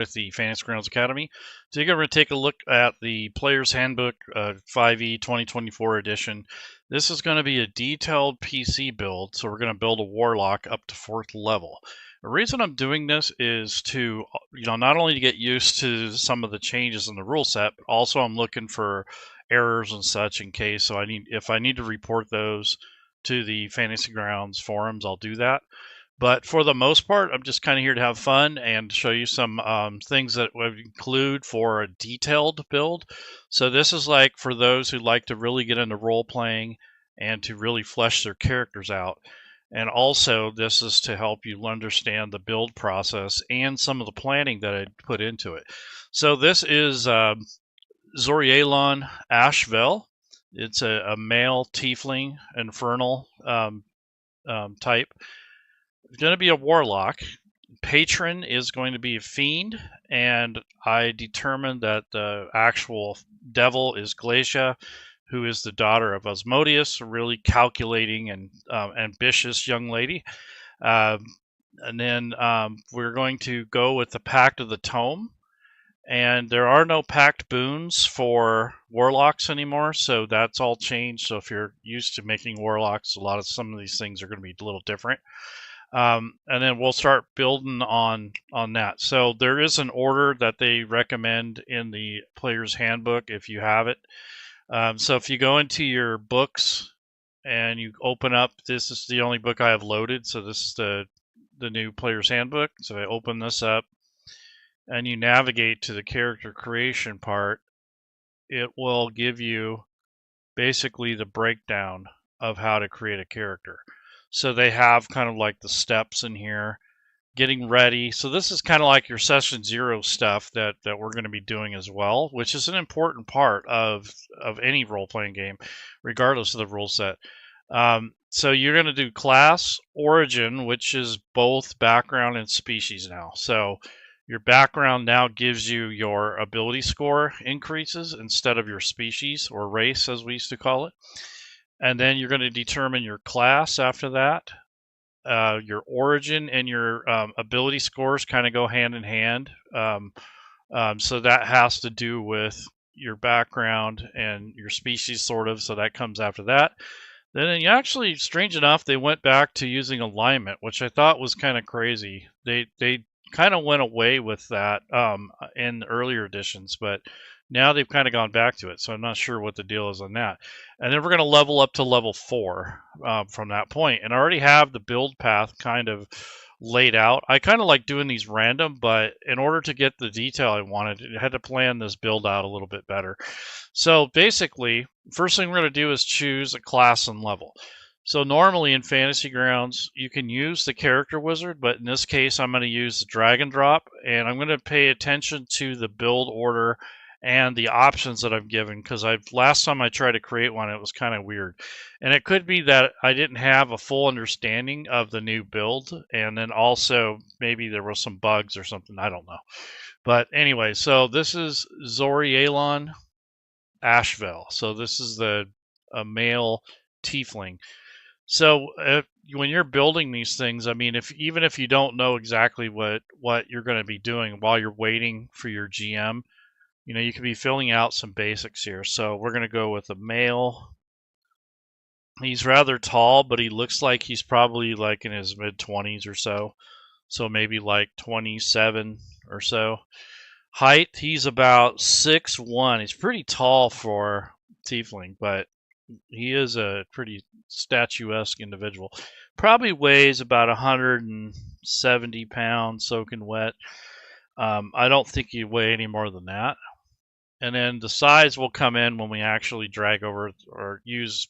with the Fantasy Grounds Academy. Today we're going to take a look at the Player's Handbook 5e 2024 edition. This is going to be a detailed PC build, so we're going to build a Warlock up to 4th level. The reason I'm doing this is to, not only to get used to some of the changes in the rule set, but also I'm looking for errors and such in case. So if I need to report those to the Fantasy Grounds forums, I'll do that. But for the most part, I'm just kind of here to have fun and show you some things that would include for a detailed build. So this is like for those who like to really get into role playing and to really flesh their characters out. And also, this is to help you understand the build process and some of the planning that I put into it. So this is Zorielon Ashveil. It's a male tiefling infernal type. It's going to be a warlock. Patron is going to be a fiend, and I determined that the actual devil is Glacia, who is the daughter of Asmodeus, a really calculating and ambitious young lady. And then we're going to go with the Pact of the Tome. And there are no Pact boons for warlocks anymore, so that's all changed. So if you're used to making warlocks, some of these things are going to be a little different. And then we'll start building on that. So there is an order that they recommend in the Player's Handbook if you have it. So if you go into your books and you open up, this is the only book I have loaded. So this is the new Player's Handbook. So I open this up and you navigate to the character creation part. It will give you basically the breakdown of how to create a character. So they have kind of like the steps in here, getting ready. So this is kind of like your session 0 stuff that we're going to be doing as well, which is an important part of any role-playing game, regardless of the rule set. So you're going to do class, origin, which is both background and species now. So your background now gives you your ability score increases instead of your species or race, as we used to call it. And then you're going to determine your class after that. Your origin and your ability scores kind of go hand in hand. So that has to do with your background and your species, sort of. So that comes after that. Then actually, strange enough, they went back to using alignment, which I thought was kind of crazy. They kind of went away with that in earlier editions, but now they've kind of gone back to it, so I'm not sure what the deal is on that. And then we're going to level up to level 4 from that point. And I already have the build path kind of laid out. I kind of like doing these random, but in order to get the detail I wanted, I had to plan this build out a little bit better. So basically, first thing we're going to do is choose a class and level. So normally in Fantasy Grounds, you can use the character wizard, but in this case, I'm going to use the drag and drop, and I'm going to pay attention to the build order and the options that I've given, because last time I tried to create one, it was kind of weird. And it could be that I didn't have a full understanding of the new build, and then also maybe there was some bugs or something, I don't know. But anyway, so this is Zorielon Ashveil. So this is a male tiefling. So when you're building these things, I mean, even if you don't know exactly what you're going to be doing while you're waiting for your GM, you can be filling out some basics here. So we're going to go with a male. He's rather tall, but he looks like he's probably like in his mid-20s or so. So maybe like 27 or so. Height, he's about 6'1". He's pretty tall for tiefling, but he is a pretty statuesque individual. Probably weighs about 170 pounds soaking wet. I don't think he'd weigh any more than that. And then the size will come in when we actually drag over or use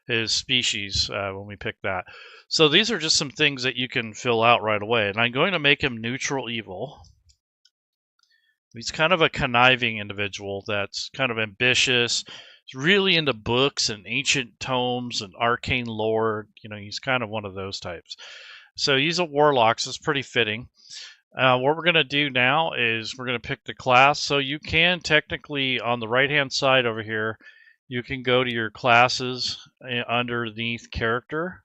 his species when we pick that. So these are just some things that you can fill out right away. And I'm going to make him neutral evil. He's kind of a conniving individual that's kind of ambitious. He's really into books and ancient tomes and arcane lore. He's kind of one of those types. So he's a warlock, so it's pretty fitting. What we're going to do now is we're going to pick the class. So you can technically, on the right-hand side over here, you can go to your classes underneath character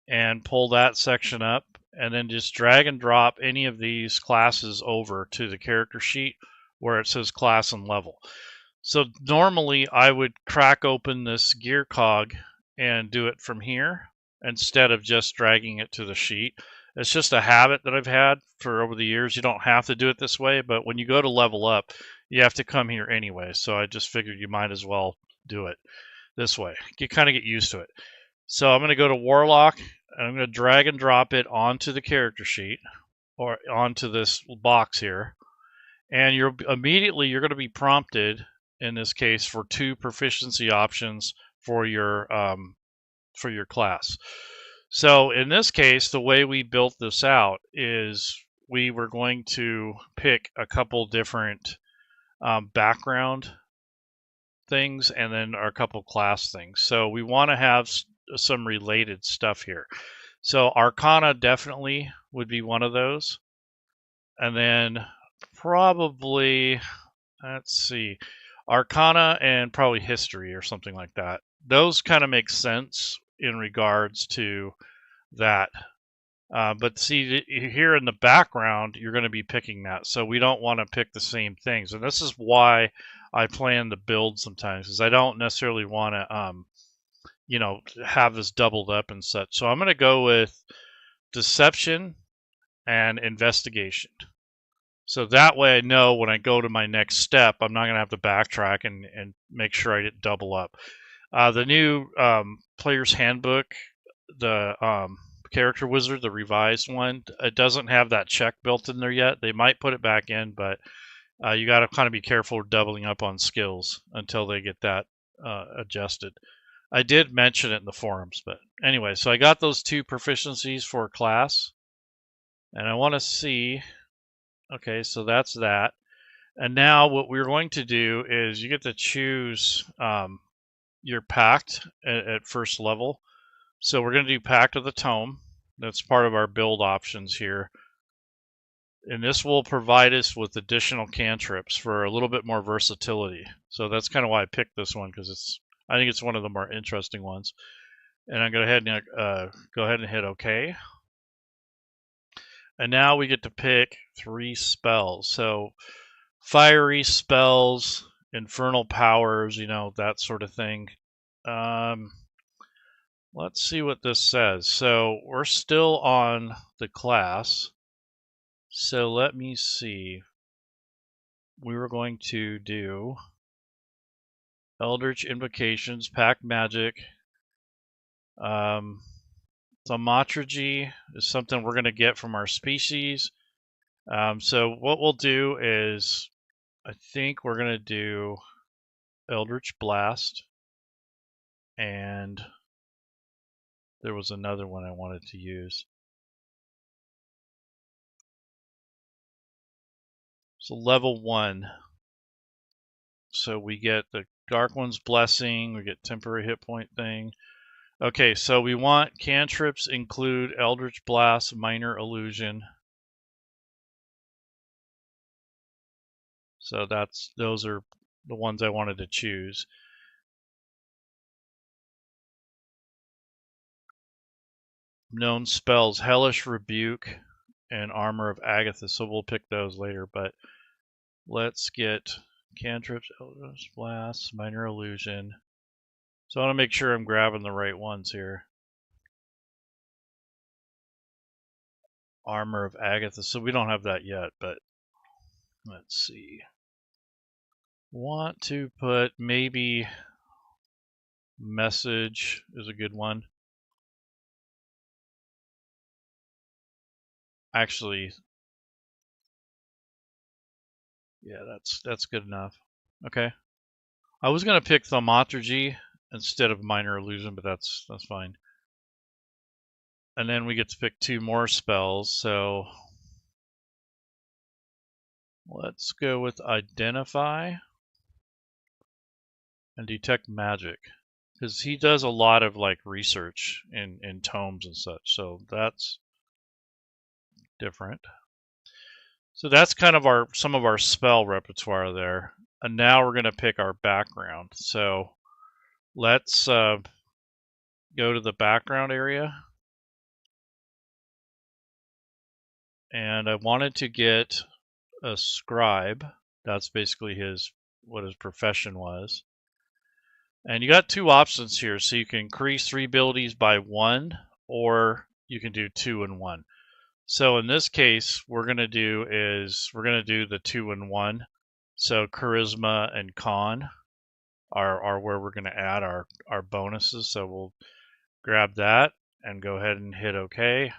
and pull that section up. and then just drag and drop any of these classes over to the character sheet where it says class and level. So normally I would crack open this gear cog and do it from here instead of just dragging it to the sheet. It's just a habit that I've had for over the years. You don't have to do it this way, but when you go to level up, you have to come here anyway. So I just figured you might as well do it this way. You kind of get used to it. So I'm going to go to Warlock, and I'm going to drag and drop it onto the character sheet or onto this box here. And you're going to be prompted in this case for 2 proficiency options for your class. So in this case, the way we built this out is we were going to pick a couple different background things and then a couple class things. So we want to have some related stuff here. So Arcana definitely would be one of those. And then probably, let's see, Arcana and probably History or something like that. Those kind of make sense in regards to that. But see, here in the background, you're going to be picking that. So we don't want to pick the same things. And this is why I plan to build sometimes, because I don't necessarily want to, have this doubled up and such. So I'm going to go with Deception and Investigation. So that way I know when I go to my next step, I'm not going to have to backtrack and make sure I didn't double up. The new Player's Handbook, the Character Wizard, the revised one, it doesn't have that check built in there yet. They might put it back in, but you got to kind of be careful doubling up on skills until they get that adjusted. I did mention it in the forums, but anyway, so I got those 2 proficiencies for class, and I want to see. Okay, so that's that. And now what we're going to do is you get to choose your Pact at first level. So we're going to do Pact of the Tome. That's part of our build options here. And this will provide us with additional cantrips for a little bit more versatility. So that's kind of why I picked this one, because I think it's one of the more interesting ones. And I'm going to go ahead and hit OK. And now we get to pick 3 spells. So fiery spells, infernal powers, that sort of thing. Let's see what this says. So we're still on the class. So let me see. We were going to do Eldritch Invocations, Pact Magic. Thaumaturgy is something we're going to get from our species. So what we'll do is, I think we're going to do Eldritch Blast, and there was another one I wanted to use. So level 1. So we get the Dark One's Blessing, we get temporary hit point thing. Okay, so we want cantrips include Eldritch Blast, Minor Illusion. So those are the ones I wanted to choose. Known spells, Hellish Rebuke and Armor of Agatha. So we'll pick those later, but let's get cantrips, Eldritch Blast, Minor Illusion. So I want to make sure I'm grabbing the right ones here. Armor of Agatha. So we don't have that yet, but let's see. Want to put maybe Message is a good one. Actually, yeah, that's good enough. Okay. I was gonna pick Thaumaturgy instead of Minor Illusion, but that's fine. And then we get to pick 2 more spells, so let's go with Identify and Detect Magic, because he does a lot of like research in tomes and such, so that's different. So that's kind of some of our spell repertoire there. And now we're going to pick our background. So let's go to the background area. and I wanted to get a scribe. That's basically what his profession was. And you got two options here, so you can increase 3 abilities by 1, or you can do 2 and 1. So in this case, we're going to do the 2 and 1. So charisma and con are where we're going to add our bonuses. So we'll grab that and go ahead and hit OK.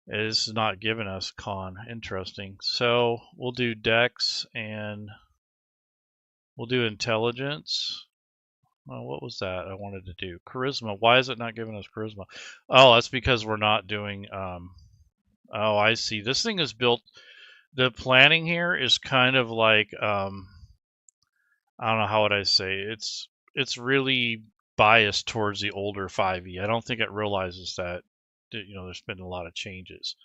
It is not giving us con. Interesting. So we'll do dex and we'll do intelligence. Oh, what was that I wanted to do? Charisma. Why is it not giving us charisma? Oh, that's because we're not doing... oh, I see. This thing is built... The planning here is kind of like... I don't know, how would I say? It's really biased towards the older 5e. I don't think it realizes that, there's been a lot of changes.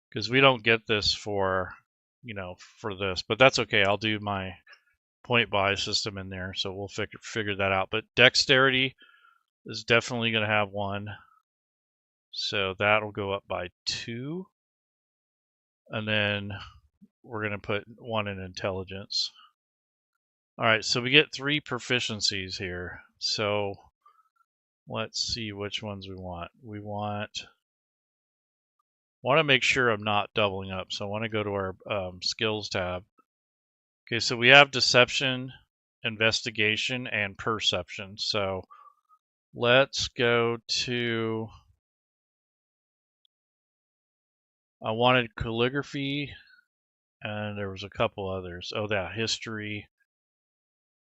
Because we don't get this for this. But that's okay. I'll do my point buy system in there, so we'll figure that out. But dexterity is definitely going to have 1, so that'll go up by 2, and then we're going to put 1 in intelligence. All right, so we get 3 proficiencies here. So let's see which ones we want. We want to make sure I'm not doubling up, so I want to go to our skills tab. Okay, so we have deception, investigation, and perception. So let's go to... I wanted calligraphy, and there was a couple others. Oh, that history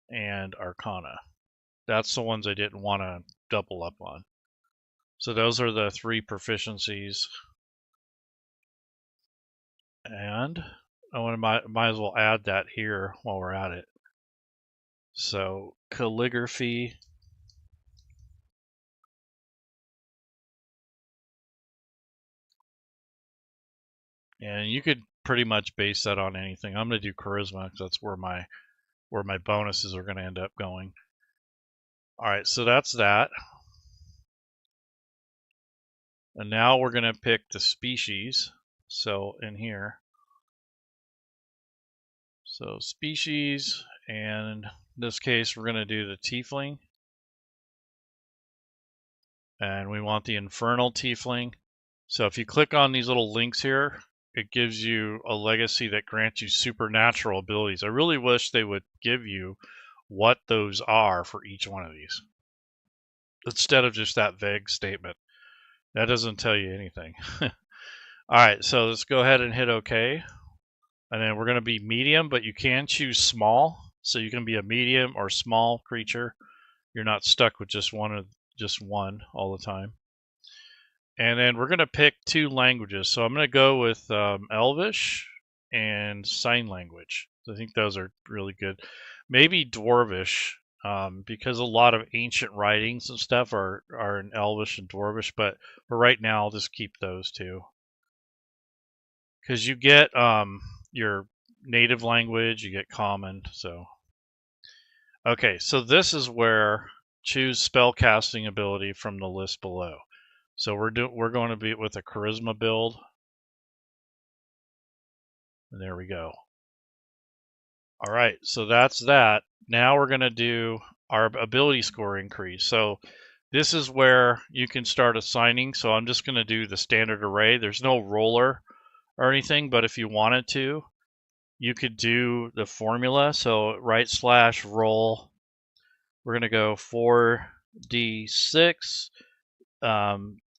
and arcana. That's the ones I didn't want to double up on. So those are the 3 proficiencies. And I might as well add that here while we're at it. So calligraphy. And you could pretty much base that on anything. I'm going to do charisma because that's where my bonuses are going to end up going. All right, so that's that. And now we're going to pick the species. So in here, so species, and in this case we're going to do the tiefling. And we want the Infernal Tiefling. So if you click on these little links here, it gives you a legacy that grants you supernatural abilities. I really wish they would give you what those are for each one of these, instead of just that vague statement. That doesn't tell you anything. All right, so let's go ahead and hit OK. And then we're going to be medium, but you can choose small. So you can be a medium or small creature. You're not stuck with just one all the time. And then we're going to pick 2 languages. So I'm going to go with Elvish and Sign Language. I think those are really good. Maybe Dwarvish, because a lot of ancient writings and stuff are in Elvish and Dwarvish. But for right now, I'll just keep those 2. Because you get your native language, you get common. So okay, so this is where choose spellcasting ability from the list below. So we're going to be with a charisma build. And there we go. All right, so that's that. Now we're going to do our ability score increase. So this is where you can start assigning. So I'm just going to do the standard array. There's no roller or anything, but if you wanted to, you could do the formula. So /roll, we're going to go 4d6,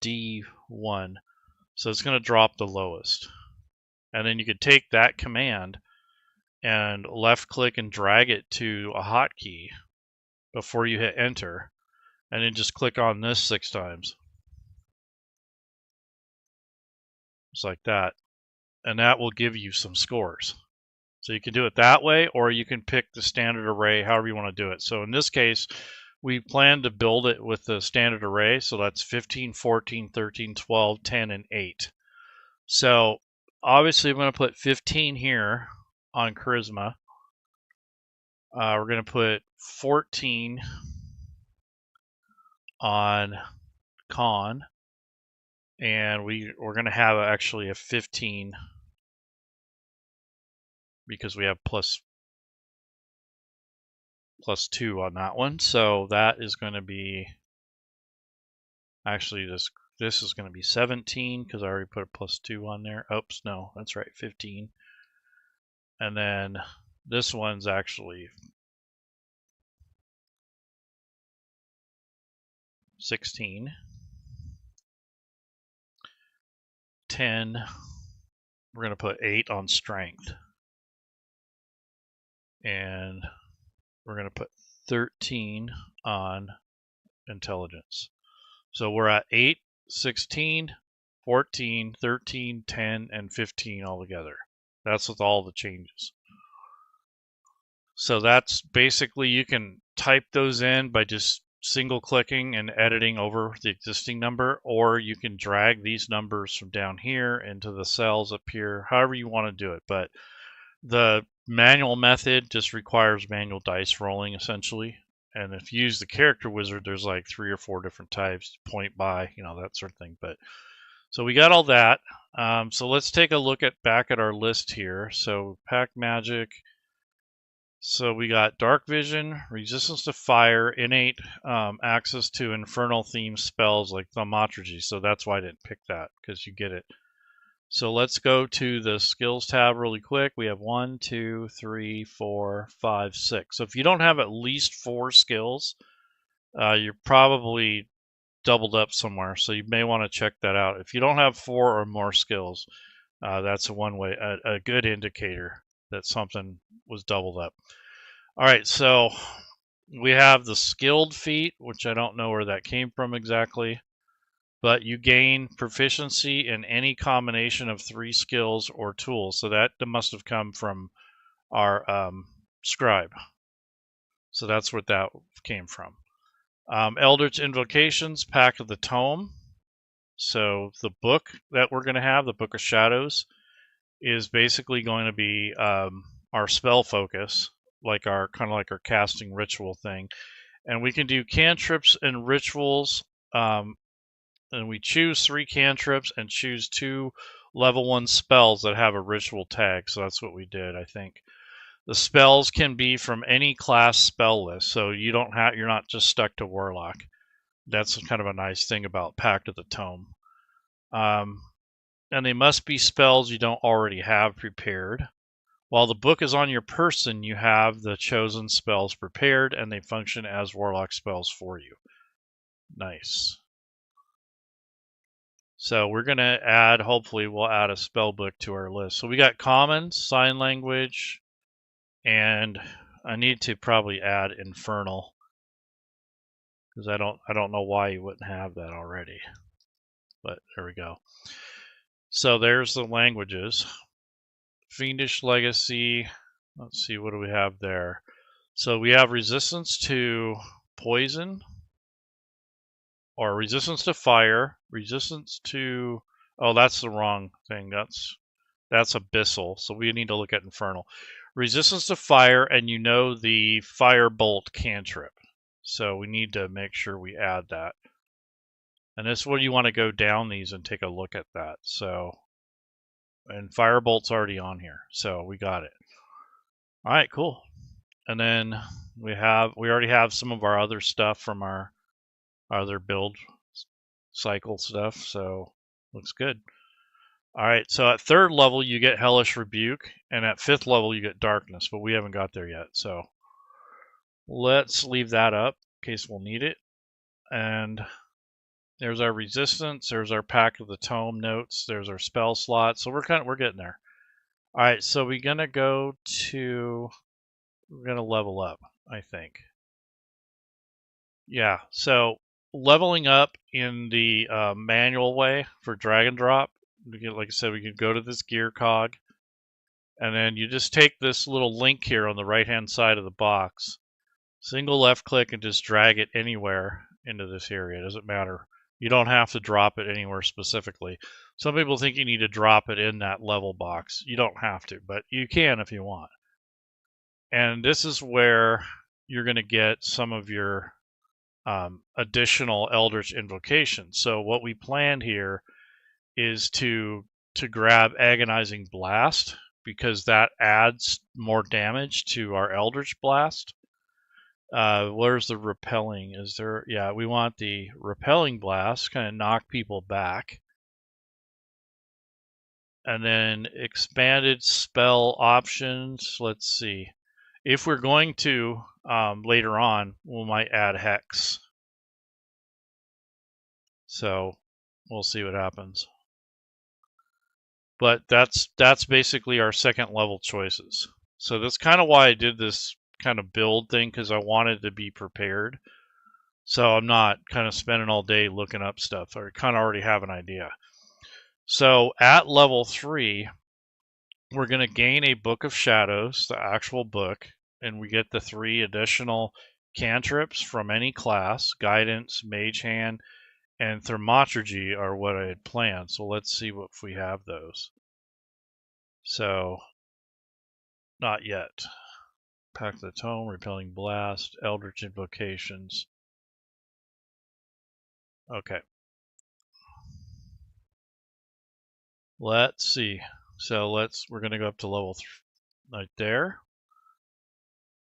D1. So it's going to drop the lowest. And then you could take that command and left click and drag it to a hotkey before you hit enter. And then just click on this 6 times. Just like that. And that will give you some scores. So you can do it that way, or you can pick the standard array, however you want to do it. So in this case, we plan to build it with the standard array. So that's 15, 14, 13, 12, 10, and 8. So obviously I'm going to put 15 here on charisma. We're going to put 14 on con And we're going to have actually a 15 because we have plus 2 on that one. So that is going to be, actually this is going to be 17 because I already put a plus 2 on there. Oops, no, that's right, 15. And then this one's actually 16. 10. We're going to put 8 on strength. And we're going to put 13 on intelligence. So we're at 8, 16, 14, 13, 10, and 15 altogether. That's with all the changes. So that's basically, you can type those in by just single clicking and editing over the existing number, or you can drag these numbers from down here into the cells up here, however you want to do it. But the manual method just requires manual dice rolling essentially. And if you use the character wizard, there's like 3 or 4 different types, point by, that sort of thing. But so we got all that. So let's take a look back at our list here. So Pact magic. So we got dark vision, resistance to fire, innate access to infernal themed spells like thaumaturgy. So that's why I didn't pick that, because you get it. So let's go to the skills tab really quick. We have 1, 2, 3, 4, 5, 6. So if you don't have at least 4 skills, you're probably doubled up somewhere. So you may want to check that out. If you don't have 4 or more skills, that's a good indicator that something was doubled up. All right, so we have the skilled feat, which I don't know where that came from exactly, but you gain proficiency in any combination of 3 skills or tools. So that must have come from our Scribe. So that's what that came from. Eldritch Invocations, Pact of the Tome. So the book that we're going to have, the Book of Shadows, is basically going to be our spell focus, like our casting ritual thing. And we can do cantrips and rituals, and we choose 3 cantrips and choose 2 level 1 spells that have a ritual tag. So that's what we did, I think. The spells can be from any class spell list, so you're not just stuck to Warlock. That's kind of a nice thing about Pact of the Tome. And they must be spells you don't already have prepared. While the book is on your person, you have the chosen spells prepared, and they function as Warlock spells for you. Nice. So we're going to add, hopefully we'll add a spell book to our list. So we got common, sign language, and I need to probably add infernal, because I don't know why you wouldn't have that already. But there we go. So there's the languages. Fiendish Legacy. Let's see, what do we have there? So we have resistance to poison, or resistance to fire, resistance to, oh, that's the wrong thing. That's abyssal. So we need to look at infernal. Resistance to fire, and the firebolt cantrip. So we need to make sure we add that. And this is where you want to go down these and take a look at that. So, and firebolt's already on here, so we got it. All right, cool. And then we already have some of our other stuff from our other build cycle stuff, so looks good. All right, so at 3rd level you get Hellish Rebuke, and at 5th level you get Darkness, but we haven't got there yet, so let's leave that up in case we'll need it. And there's our resistance, there's our Pact of the Tome notes, there's our spell slot, so we're getting there. All right, so we're gonna level up, I think. Yeah, so leveling up in the manual way for drag and drop, like I said, we can go to this gear cog, and then you just take this little link here on the right hand side of the box, single left click, and just drag it anywhere into this area. It doesn't matter. You don't have to drop it anywhere specifically. Some people think you need to drop it in that level box. You don't have to, but you can if you want. And this is where you're going to get some of your additional Eldritch invocations. So what we planned here is to grab Agonizing Blast, because that adds more damage to our Eldritch Blast. Where's the repelling? Is there? Yeah, we want the repelling blast, kind of knock people back. And then expanded spell options. Let's see. If we're going to, later on, we might add Hex. So we'll see what happens. But that's basically our second level choices. So that's kind of why I did this kind of build thing, because I wanted to be prepared. So I'm not kind of spending all day looking up stuff. I kind of already have an idea. So at level 3, we're going to gain a Book of Shadows, the actual book, and we get the 3 additional cantrips from any class. Guidance, Mage Hand, and Thaumaturgy are what I had planned. So let's see if we have those. So, not yet. Pact the Tome, Repelling Blast, Eldritch Invocations. Okay. Let's see. So we're going to go up to level 3 right there.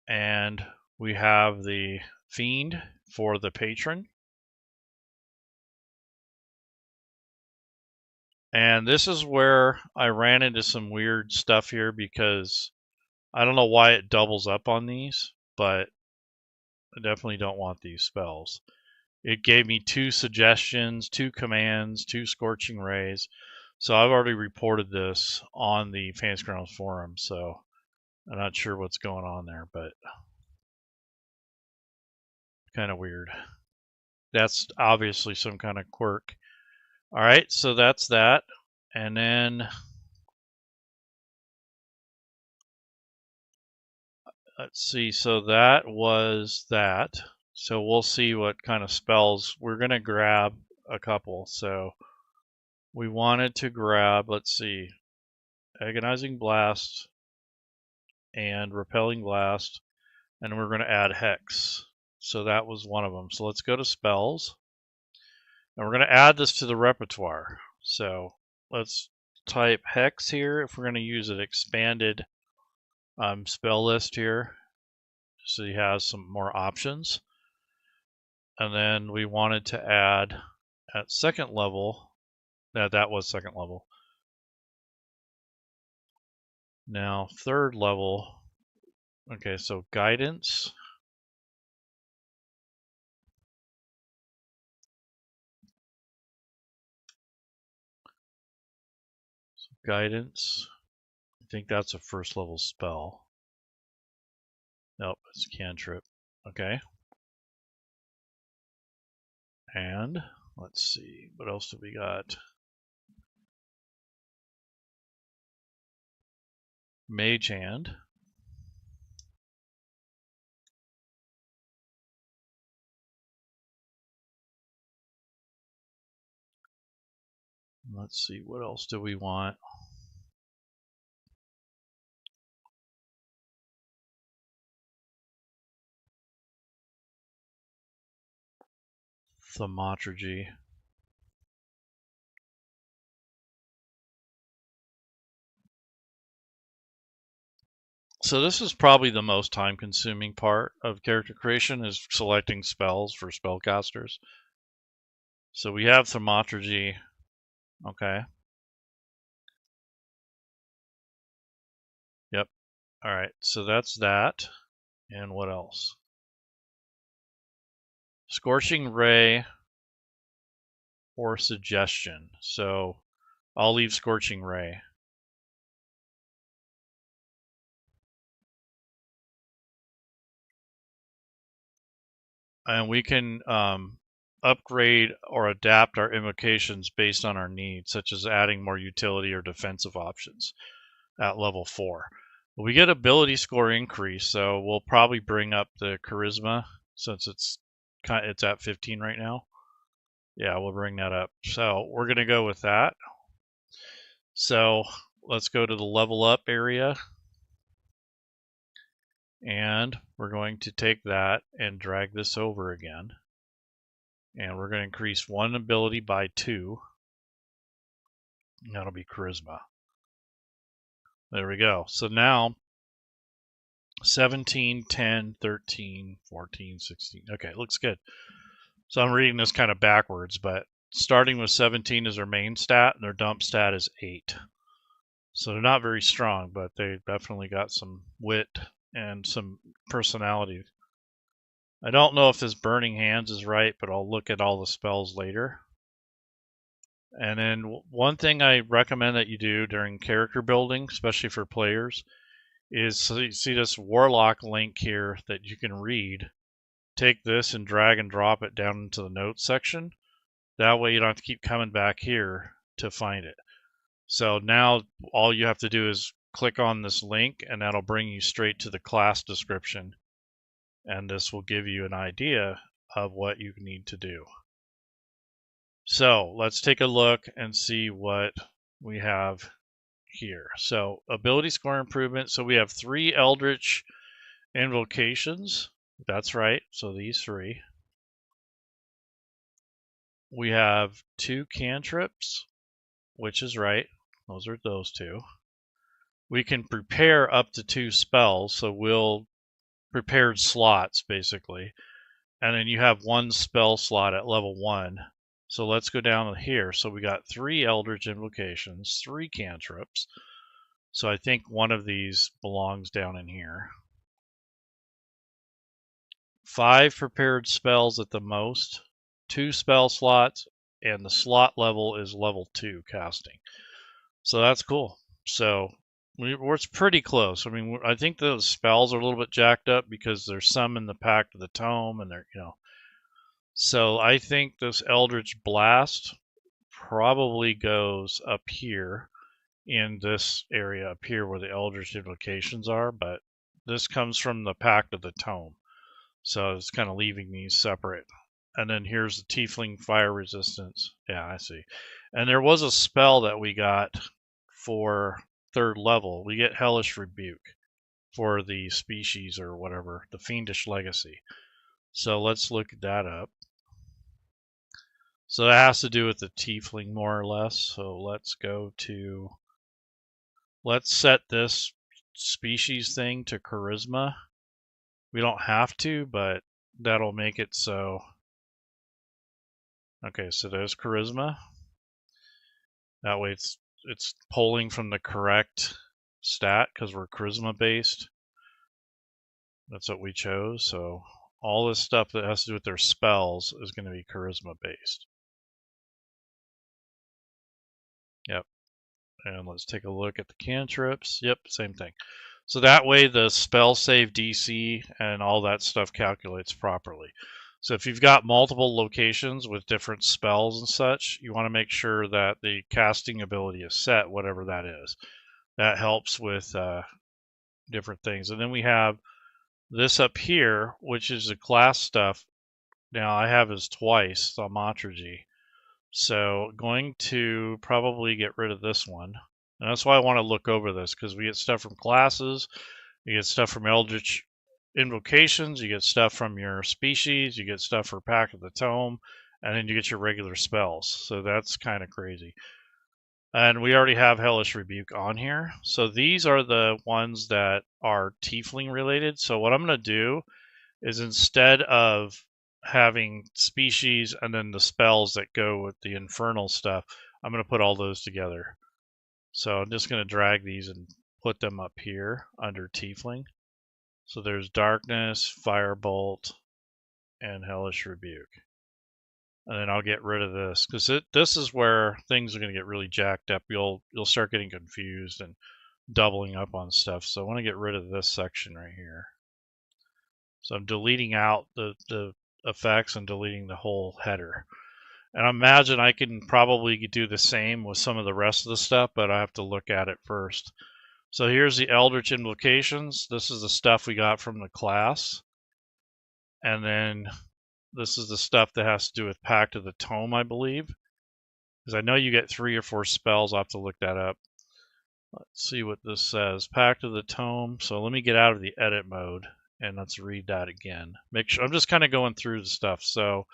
And we have the Fiend for the Patron. And this is where I ran into some weird stuff here, because I don't know why it doubles up on these, but I definitely don't want these spells. It gave me 2 suggestions, 2 commands, 2 Scorching Rays. So I've already reported this on the Fantasy Grounds forum, so I'm not sure what's going on there, but kind of weird. That's obviously some kind of quirk. All right, so that's that. And then let's see, so that was that. So we'll see what kind of spells. We're going to grab a couple. So we wanted to grab, let's see, Agonizing Blast and Repelling Blast, and we're going to add Hex. So that was one of them. So let's go to spells, and we're going to add this to the repertoire. So let's type Hex here if we're going to use an expanded spell list here, so he has some more options. And then we wanted to add at second level. That was second level. Now third level. Okay, so guidance. Guidance. I think that's a first level spell. Nope, it's cantrip. Okay. And let's see, what else do we got? Mage Hand. Let's see, what else do we want? Thaumaturgy. So this is probably the most time-consuming part of character creation, is selecting spells for spellcasters. So we have Thaumaturgy. Okay. Yep. All right. So that's that. And what else? Scorching Ray or Suggestion. So I'll leave Scorching Ray. And we can upgrade or adapt our invocations based on our needs, such as adding more utility or defensive options at level 4. We get ability score increase, so we'll probably bring up the charisma, since it's at 15 right now. Yeah, we'll bring that up. So we're going to go with that. So let's go to the level up area. And we're going to take that and drag this over again. And we're going to increase one ability by 2. That'll be charisma. There we go. So now 17, 10, 13, 14, 16. Okay, looks good. So I'm reading this kind of backwards, but starting with 17 is their main stat, and their dump stat is 8. So they're not very strong, but they definitely got some wit and some personality. I don't know if this Burning Hands is right, but I'll look at all the spells later. And then one thing I recommend that you do during character building, especially for players, is so you see this Warlock link here that you can read. Take this and drag and drop it down into the notes section. That way you don't have to keep coming back here to find it. So now all you have to do is click on this link, and that'll bring you straight to the class description. And this will give you an idea of what you need to do. So let's take a look and see what we have here. So ability score improvement. So we have 3 Eldritch invocations. That's right. So these 3. We have 2 cantrips, which is right. Those are those 2. We can prepare up to 2 spells. So we'll prepared slots basically. And then you have 1 spell slot at level 1. So let's go down here. So we got 3 Eldritch invocations, 3 cantrips. So I think one of these belongs down in here. 5 prepared spells at the most, 2 spell slots, and the slot level is level 2 casting. So that's cool. So we're pretty close. I mean, I think the spells are a little bit jacked up because there's some in the Pact of the Tome, and they're, So I think this Eldritch Blast probably goes up here in this area up here where the Eldritch invocations are, but this comes from the Pact of the Tome. So it's kind of leaving these separate. And then here's the Tiefling Fire Resistance. Yeah, I see. And there was a spell that we got for 3rd level. We get Hellish Rebuke for the species or whatever, the Fiendish Legacy. So let's look that up. So that has to do with the Tiefling more or less. So let's set this species thing to charisma. We don't have to, but that'll make it so. Okay, so there's charisma. That way it's pulling from the correct stat because we're charisma based. That's what we chose. So all this stuff that has to do with their spells is going to be charisma based. Yep. And let's take a look at the cantrips. Yep, same thing. So that way the spell save DC and all that stuff calculates properly. So if you've got multiple locations with different spells and such, you want to make sure that the casting ability is set, whatever that is. That helps with different things. And then we have this up here, which is the class stuff. Now I have is twice, Thaumaturgy. So going to probably get rid of this one. And that's why I want to look over this, because we get stuff from classes, you get stuff from Eldritch invocations, you get stuff from your species, you get stuff for Pact of the Tome, and then you get your regular spells. So that's kind of crazy. And we already have Hellish Rebuke on here. So these are the ones that are Tiefling related. So what I'm going to do is instead of having species and then the spells that go with the infernal stuff, I'm going to put all those together. So I'm just going to drag these and put them up here under Tiefling. So there's Darkness, Firebolt, and Hellish Rebuke. And then I'll get rid of this because this is where things are going to get really jacked up. You'll start getting confused and doubling up on stuff. So I want to get rid of this section right here. So I'm deleting out the effects and deleting the whole header. And I imagine I can probably do the same with some of the rest of the stuff, but I have to look at it first. So here's the Eldritch Invocations. This is the stuff we got from the class. And then this is the stuff that has to do with Pact of the Tome, I believe. Because I know you get 3 or 4 spells. I'll have to look that up. Let's see what this says. Pact of the Tome. So let me get out of the edit mode and let's read that again. Make sure I'm just kind of going through the stuff. So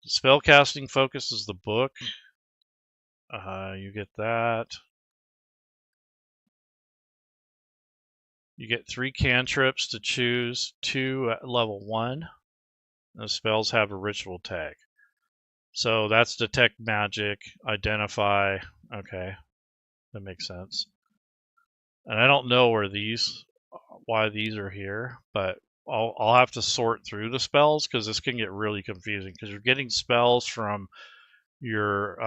spellcasting focus is the book. You get that. You get 3 cantrips to choose, 2 at level 1. The spells have a ritual tag. So that's detect magic, identify. Okay, that makes sense. And I don't know why these are here, but I'll have to sort through the spells because this can get really confusing because you're getting spells from your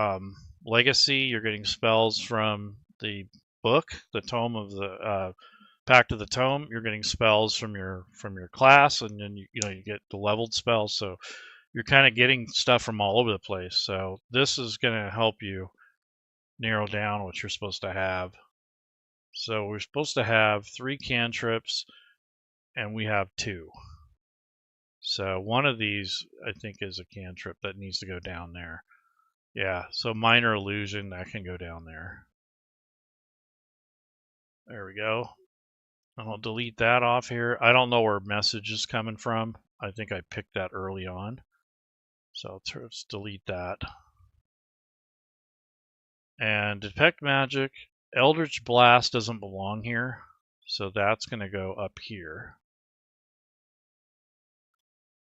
legacy, you're getting spells from the book, the Tome of the Pact of the Tome. You're getting spells from your class, and then you get the leveled spells. So you're kind of getting stuff from all over the place. So this is going to help you narrow down what you're supposed to have. So we're supposed to have 3 cantrips, and we have 2. So one of these, I think, is a cantrip that needs to go down there. Yeah, so minor illusion, that can go down there. There we go. I'll delete that off here. I don't know where message is coming from. I think I picked that early on. So let's delete that. And detect magic. Eldritch Blast doesn't belong here. So that's going to go up here.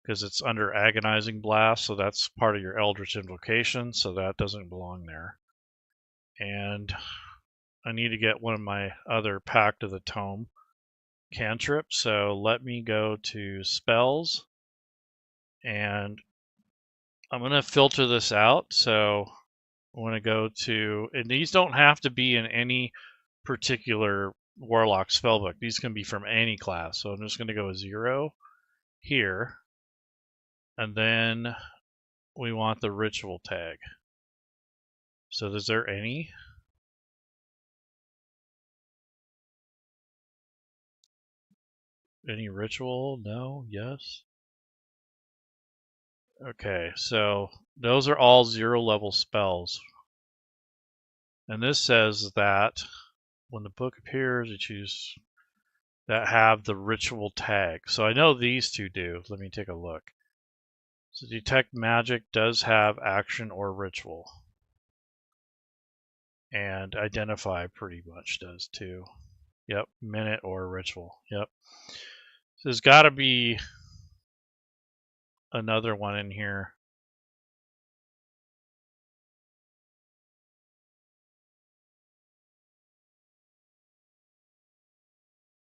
Because it's under Agonizing Blast, so that's part of your Eldritch Invocation, so that doesn't belong there. And I need to get one of my other Pact of the Tome cantrips, so let me go to Spells, and I'm going to filter this out, so I want to go to, and these don't have to be in any particular Warlock spellbook, these can be from any class, so I'm just going to go 0 here. And then we want the ritual tag. So is there any? Any ritual? No? Yes? Okay, so those are all 0 level spells. And this says that when the book appears, you choose that have the ritual tag. So I know these 2 do. Let me take a look. So detect magic does have action or ritual. And identify pretty much does too. Yep, minute or ritual. Yep. So there's got to be another one in here.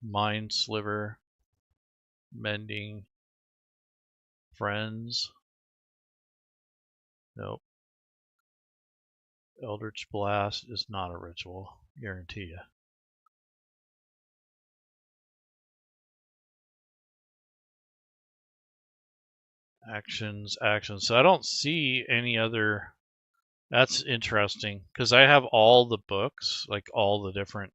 Mind Sliver, Mending, Friends. Nope. Eldritch Blast is not a ritual, guarantee you. Actions. So I don't see any other. That's interesting because I have all the books, like all the different.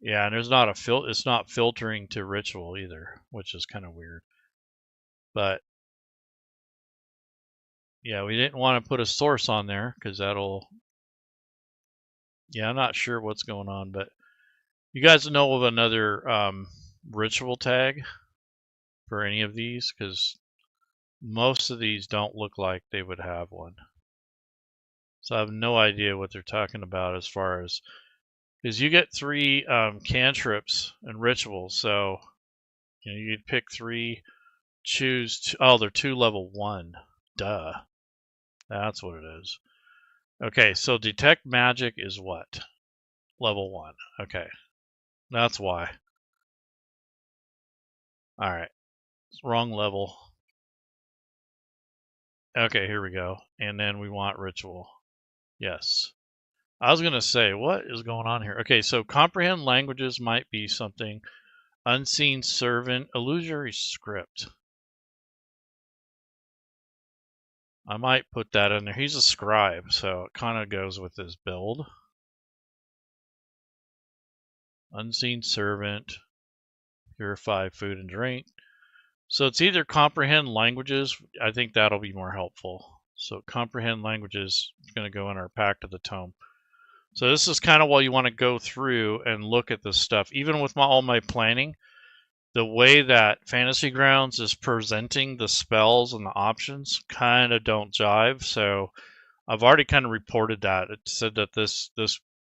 Yeah, and there's not a it's not filtering to ritual either, which is kind of weird. But yeah, we didn't want to put a source on there because that'll. Yeah, I'm not sure what's going on, but you guys know of another ritual tag for any of these? Because most of these don't look like they would have one. So I have no idea what they're talking about as far as, because you get 3 cantrips and rituals, so you'd pick 3, choose 2, oh, they're 2 level 1. Duh. That's what it is. Okay, so detect magic is what? Level 1. Okay. That's why. Alright. Wrong level. Okay, here we go. And then we want ritual. Yes. I was going to say, what is going on here? Okay, so comprehend languages might be something. Unseen servant, illusory script. I might put that in there. He's a scribe, so it kind of goes with his build. Unseen servant, purify food and drink. So it's either comprehend languages. I think that'll be more helpful. So comprehend languages is going to go in our Pact of the Tome. So this is kind of what you want to go through and look at this stuff. Even with all my planning, the way that Fantasy Grounds is presenting the spells and the options kind of don't jive. So I've already kind of reported that. It said that this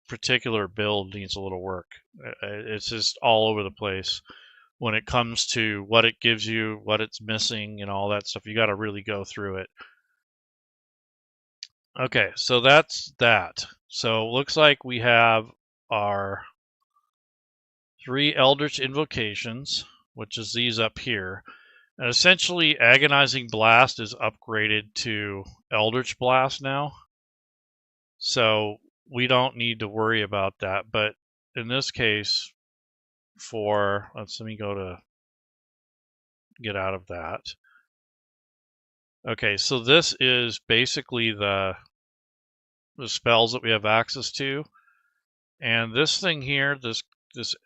particular build needs a little work. It's just all over the place when it comes to what it gives you, what it's missing, and all that stuff. You got to really go through it. Okay, so that's that. So it looks like we have our 3 Eldritch Invocations, which is these up here. And essentially, Agonizing Blast is upgraded to Eldritch Blast now. So we don't need to worry about that. But in this case, let me go to get out of that. Okay, so this is basically the spells that we have access to. And this thing here, this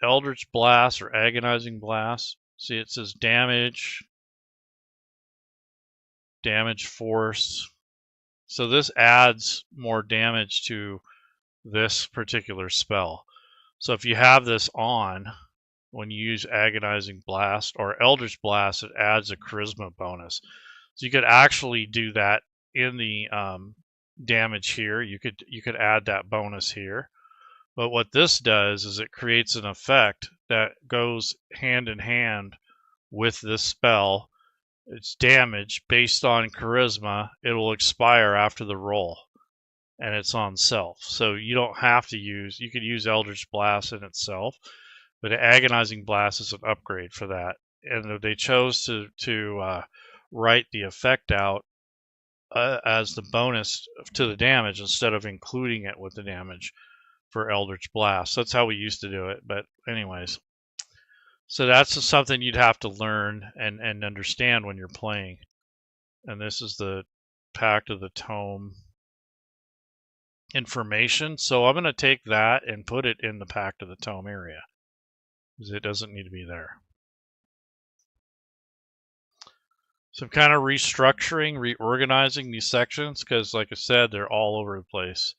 Eldritch Blast or Agonizing Blast, see it says damage, force. So this adds more damage to this particular spell. So if you have this on, when you use Agonizing Blast or Eldritch Blast, it adds a charisma bonus. So you could actually do that in the damage here. You could add that bonus here. But what this does is it creates an effect that goes hand in hand with this spell. It's damage based on charisma. It will expire after the roll, and it's on self. So you don't have to use, you could use Eldritch Blast in itself, but Agonizing Blast is an upgrade for that. And they chose to write the effect out as the bonus to the damage instead of including it with the damage for Eldritch Blast. That's how we used to do it. But anyways, so that's something you'd have to learn and understand when you're playing. And this is the Pact of the Tome information. So I'm going to take that and put it in the Pact of the Tome area, because it doesn't need to be there. So I'm kind of restructuring, reorganizing these sections, because like I said, they're all over the place.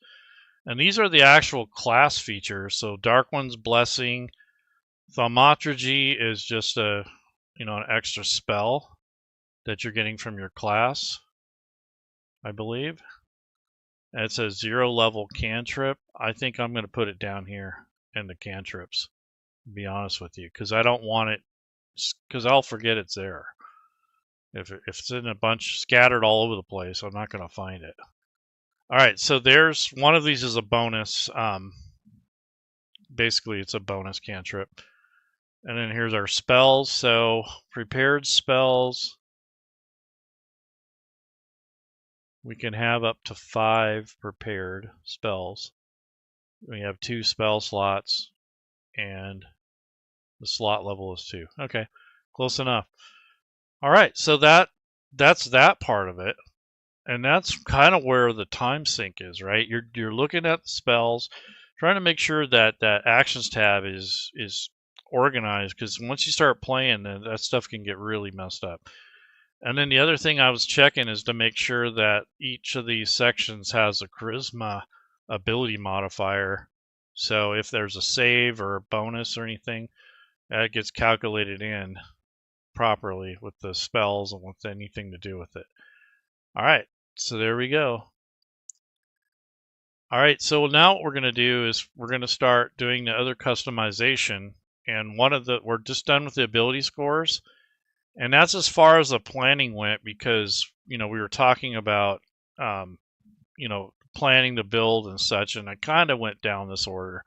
And these are the actual class features. So Dark One's Blessing. Thaumaturgy is just an extra spell that you're getting from your class, I believe. And it says 0 level cantrip. I think I'm going to put it down here in the cantrips, to be honest with you, because I don't want it, because I'll forget it's there. If it's in a bunch scattered all over the place, I'm not going to find it. All right, so there's one of these is a bonus. Basically, it's a bonus cantrip. And then here's our spells. So prepared spells, we can have up to 5 prepared spells. We have 2 spell slots, and the slot level is 2. Okay, close enough. All right, so that's that part of it. And that's kind of where the time sink is, right? You're looking at the spells, trying to make sure that that actions tab is organized, because once you start playing, then that stuff can get really messed up. And then the other thing I was checking is to make sure that each of these sections has a charisma ability modifier. So if there's a save or a bonus or anything, that gets calculated in properly with the spells and with anything to do with it. All right, so there we go. All right, so now what we're going to do is we're going to start doing the other customization. And we're just done with the ability scores. And that's as far as the planning went, because, we were talking about, planning the build and such, and I kind of went down this order.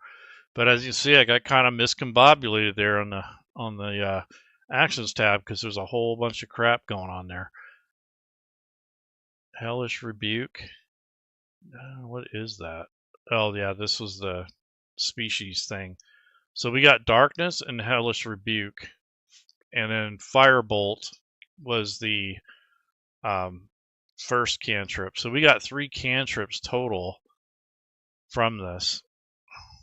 But as you see, I got kind of miscombobulated there on the actions tab, because there's a whole bunch of crap going on there. Hellish Rebuke. What is that? Oh, yeah, this was the species thing. So we got Darkness and Hellish Rebuke. And then Firebolt was the first cantrip. So we got 3 cantrips total from this.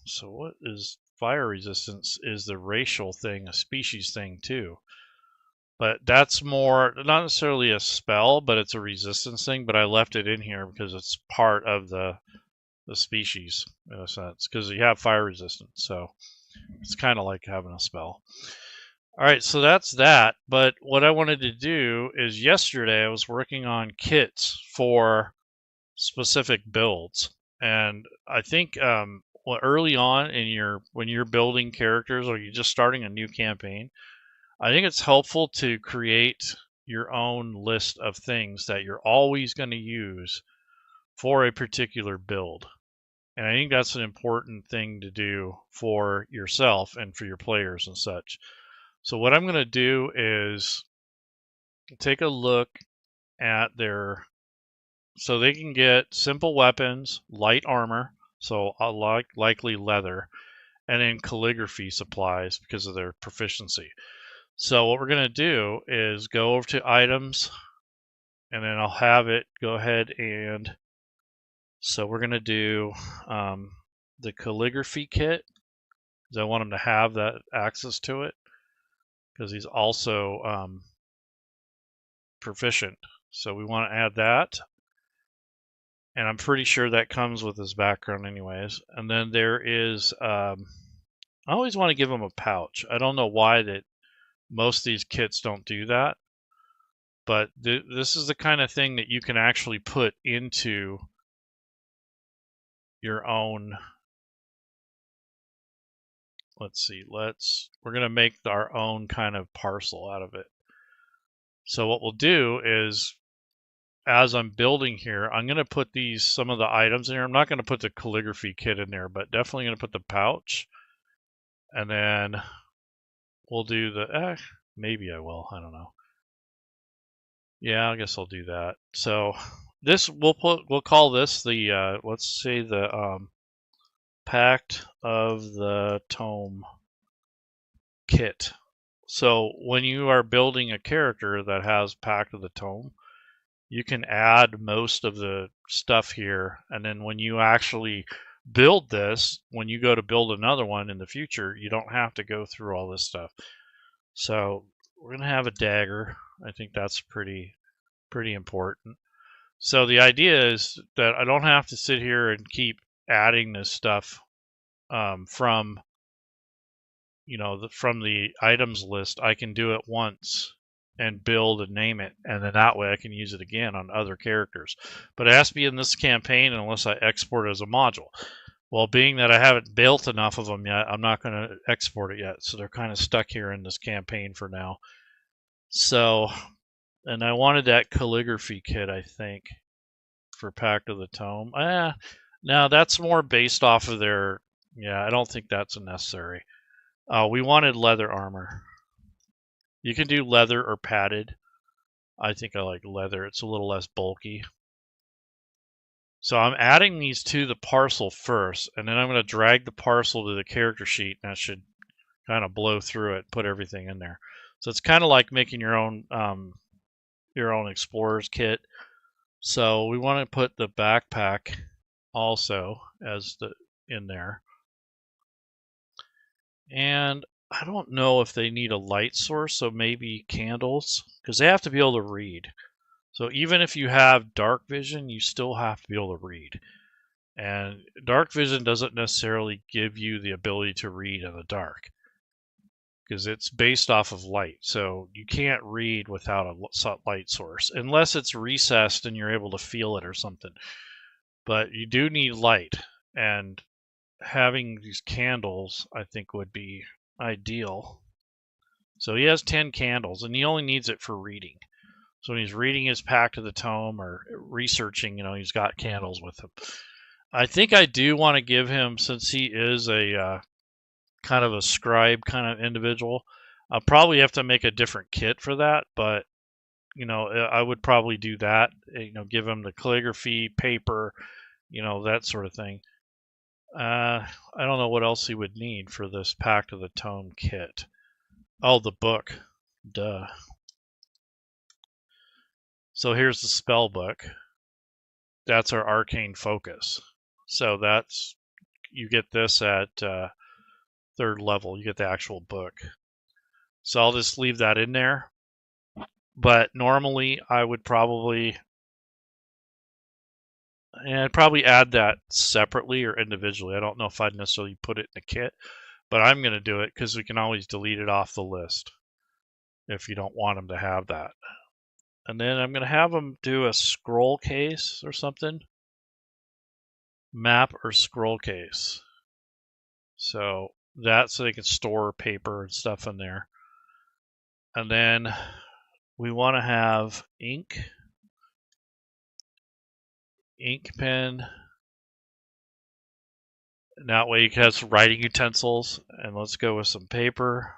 So what is fire resistance? Is the racial thing, a species thing too. But that's more, not necessarily a spell, but it's a resistance thing. But I left it in here because it's part of the species in a sense, because you have fire resistance. So it's kind of like having a spell. All right, so that's that. But what I wanted to do is yesterday I was working on kits for specific builds. And I think well, early on in when you're building characters or you're just starting a new campaign, I think it's helpful to create your own list of things that you're always going to use for a particular build. And I think that's an important thing to do for yourself and for your players and such. So what I'm going to do is take a look at so they can get simple weapons, light armor, so likely leather, and then calligraphy supplies because of their proficiency. So what we're going to do is go over to items, and then I'll have it go ahead and, so we're going to do the calligraphy kit, because I want him to have that access to it, because he's also proficient. So we want to add that. And I'm pretty sure that comes with his background anyways. And then there is, I always want to give him a pouch. I don't know why that most of these kits don't do that. But this is the kind of thing that you can actually put into your own. Let's see, we're going to make our own kind of parcel out of it. So what we'll do is, as I'm building here, I'm going to put some of the items in here. I'm not going to put the calligraphy kit in there, but definitely going to put the pouch. And then we'll do maybe I will, I don't know. Yeah, I guess I'll do that. So this, we'll call this the, let's say the Pact of the Tome kit. So when you are building a character that has Pact of the Tome, you can add most of the stuff here, and then when you actually build this, when you go to build another one in the future, you don't have to go through all this stuff. So we're going to have a dagger. I think that's pretty important. So the idea is that I don't have to sit here and keep adding this stuff from the items list. I can do it once and build and name it, and then that way I can use it again on other characters. But it has to be in this campaign unless I export it as a module. Well, being that I haven't built enough of them yet, I'm not going to export it yet. So they're kind of stuck here in this campaign for now. So, and I wanted that calligraphy kit, I think, for Pact of the Tome. Now that's more based off of their, yeah, I don't think that's necessary. We wanted leather armor. You can do leather or padded. I think I like leather. It's a little less bulky. So I'm adding these to the parcel first, and then I'm going to drag the parcel to the character sheet, and that should kind of blow through it, put everything in there. So it's kind of like making your own explorer's kit. So we want to put the backpack also in there. And I don't know if they need a light source, so maybe candles, because they have to be able to read. So even if you have dark vision, you still have to be able to read. And dark vision doesn't necessarily give you the ability to read in the dark, because it's based off of light. So you can't read without a light source, unless it's recessed and you're able to feel it or something. But you do need light, and having these candles, I think, would be ideal. So he has 10 candles, and he only needs it for reading. So when he's reading his Pact of the Tome or researching, he's got candles with him. I think I do want to give him, since he is a kind of a scribe kind of individual, I'll probably have to make a different kit for that, but I would probably do that. Give him the calligraphy, paper, that sort of thing. I don't know what else he would need for this Pact of the Tome kit. Oh, the book. Duh. So here's the spell book. That's our arcane focus. So you get this at 3rd level. You get the actual book. So I'll just leave that in there. But normally I would probably add that separately or individually. I don't know if I'd necessarily put it in a kit, but I'm going to do it because we can always delete it off the list if you don't want them to have that. And then I'm going to have them do a scroll case or something. map or scroll case. So that's so they can store paper and stuff in there. And then we want to have ink pen. And that way you can have some writing utensils. And let's go with some paper.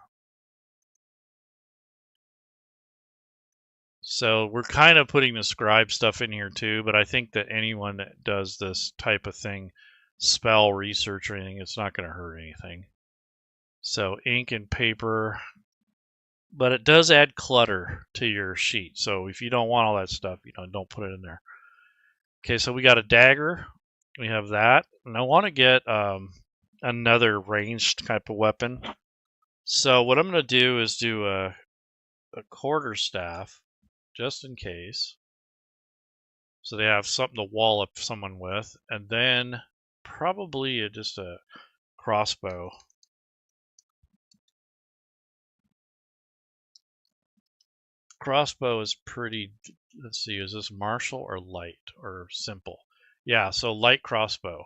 So we're kind of putting the scribe stuff in here too, but I think that anyone that does this type of thing, spell research or anything, it's not going to hurt anything. So ink and paper, but it does add clutter to your sheet. So if you don't want all that stuff, don't put it in there. Okay, so we got a dagger. We have that, and I want to get another ranged type of weapon. So what I'm going to do is do a quarterstaff, just in case. So they have something to wallop someone with, and then probably just a crossbow. Crossbow is pretty, let's see, is this martial or light or simple? Yeah, so light crossbow.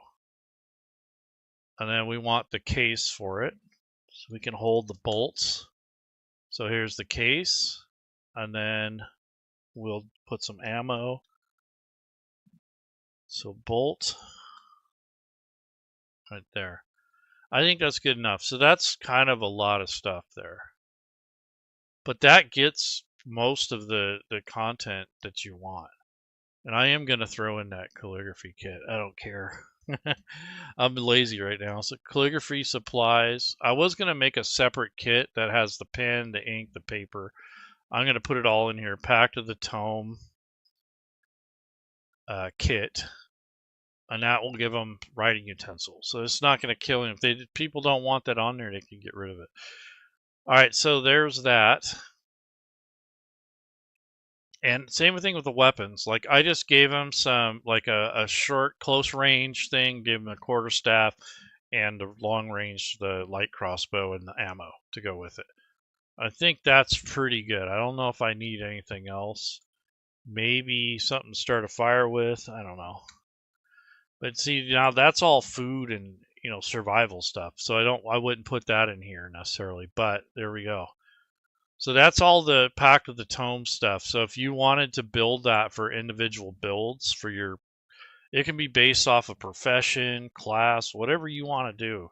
And then we want the case for it, so we can hold the bolts. So here's the case, and then we'll put some ammo. So bolt right there. I think that's good enough. So that's kind of a lot of stuff there. But that gets most of the content that you want. And I am going to throw in that calligraphy kit. I don't care. I'm lazy right now. So calligraphy supplies. I was going to make a separate kit that has the pen, the ink, the paper. I'm going to put it all in here. Pact of the Tome kit. And that will give them writing utensils. So it's not going to kill them. If people don't want that on there, they can get rid of it. All right, so there's that. And same thing with the weapons. Like I just gave him some, like a short close range thing, gave him a quarterstaff, and the long range, the light crossbow and the ammo to go with it. I think that's pretty good. I don't know if I need anything else. Maybe something to start a fire with. I don't know. But see, now that's all food and survival stuff. So I wouldn't put that in here necessarily. But there we go. So that's all the Pact of the Tome stuff. So if you wanted to build that for individual builds for it can be based off of profession, class, whatever you want to do.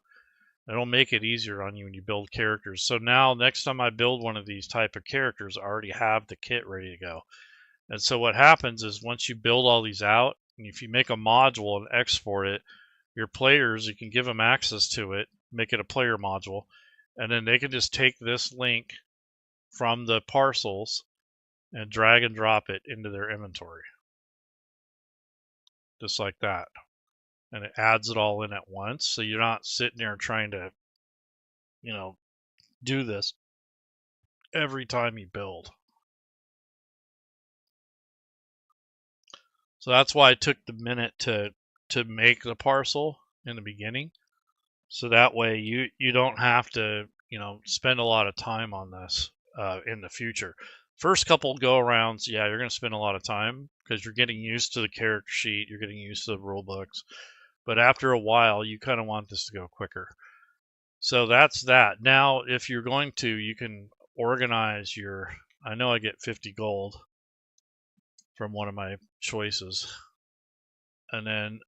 It'll make it easier on you when you build characters. So now next time I build one of these type of characters, I already have the kit ready to go. And so what happens is once you build all these out, and if you make a module and export it, your players, you can give them access to it, make it a player module, and then they can just take this link from the parcels and drag and drop it into their inventory. Just like that. And it adds it all in at once. So you're not sitting there trying to, do this every time you build. So that's why I took the minute to make the parcel in the beginning. So that way you don't have to, spend a lot of time on this in the future. First couple go arounds, yeah, you're going to spend a lot of time because you're getting used to the character sheet, you're getting used to the rule books. But after a while, you kind of want this to go quicker. So that's that. Now, if you're going to, you can organize your, I know I get 50 gold from one of my choices. And then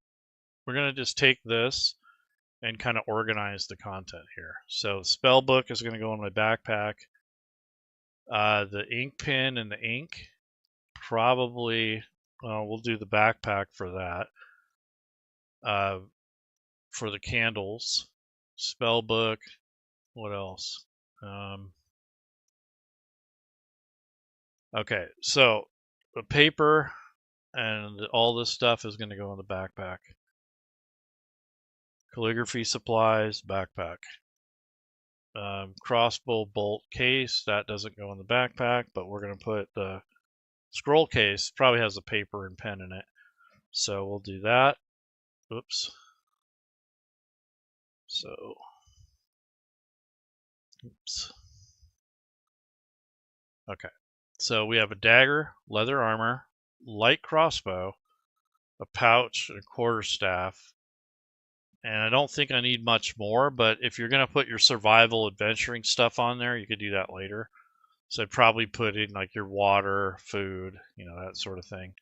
we're going to just take this and kind of organize the content here. So spell book is going to go in my backpack. The ink pen and the ink, probably, we'll do the backpack for that. For the candles, spell book, what else? Okay, so the paper and all this stuff is going to go in the backpack. Calligraphy supplies, backpack. Crossbow bolt case, that doesn't go in the backpack, but we're going to put the scroll case, probably has a paper and pen in it. So we'll do that. Oops. So, oops. Okay. So we have a dagger, leather armor, light crossbow, a pouch, and a quarterstaff, And I don't think I need much more, but if you're going to put your survival adventuring stuff on there, you could do that later. So I'd probably put in like your water, food, you know, that sort of thing.